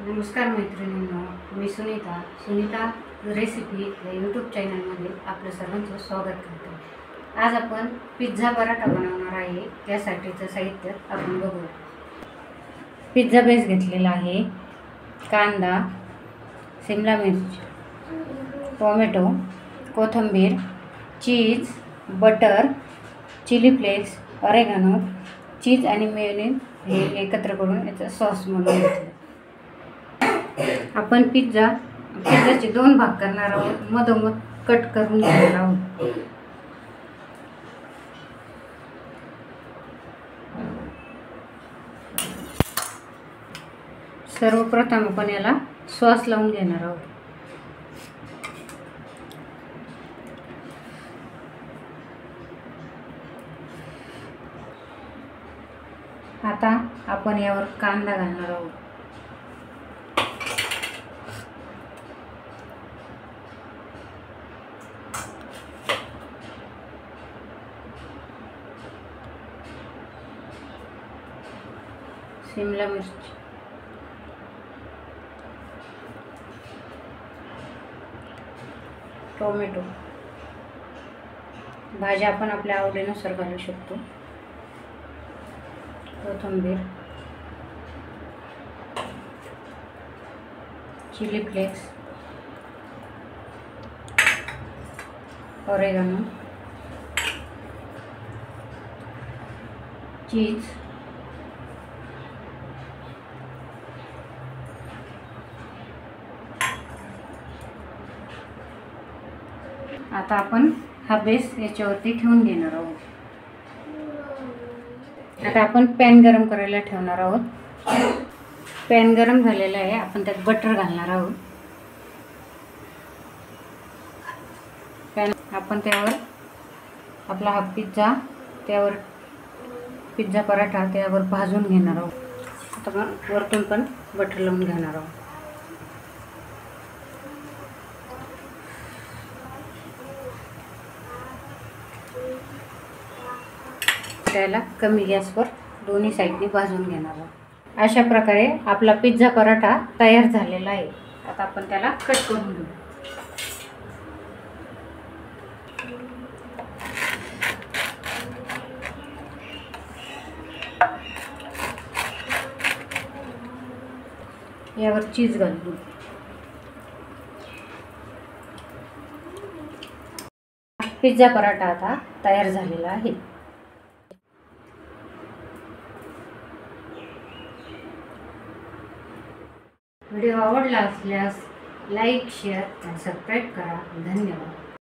नमस्कार मैत्रिणींनो, मी सुनीता रेसिपी या यूट्यूब चॅनलमध्ये आपलं सर्वांचं स्वागत करते। आज आपण पिझ्झा पराठा बनवणार आहे। त्यासाठीचं साहित्य आपण बघू। पिझ्झा बेस घेतलेला आहे, कांदा, शिमला मिर्च, टोमॅटो, कोथिंबीर, चीज, बटर, चिली फ्लेक्स, ऑरेगानो, चीज आणि मेयोनीज हे एकत्र करून याचा सॉस म्हणून घेतलं। आपण पिझ्झाचे 2 भाग करणार आहोत, मधोमध कट करून घेणार आहोत। सर्वप्रथम आपण याला सॉस लावून घेणार आहोत। आता आपण यावर कांदा घालणार आहोत। शिमला मिर्च, टोमॅटो, भाज्या आपण आपल्या आवडीनुसार घालू शकतो। कोथिंबीर, चिली फ्लेक्स, ऑरेगानो, चीज, आता आपण हा बेस याच्यावरती ठेवून घेणार आहोत। आता आपण पॅन गरम करायला ठेवणार आहोत। पॅन गरम झालेला आहे, आपण त्यात बटर घालणार आहोत। आपण त्यावर आपला हा पिझ्झा पराठा त्यावर भाजून घेणार आहोत। आता आपण वरतून पण बटर लावून घेणार आहोत। त्याला कमी गॅसवर दोन्ही साईडने भाजून घेणार आहोत। अशा प्रकारे आपला पिझ्झा पराठा तयार झालेला आहे। आता आपण त्याला कट करून घेऊ। यावर चीज घालू। पिझ्झा पराठा आता तयार झालेला आहे। व्हिडिओ आवडला असल्यास लाईक, शेअर आणि सबस्क्राईब करा। धन्यवाद।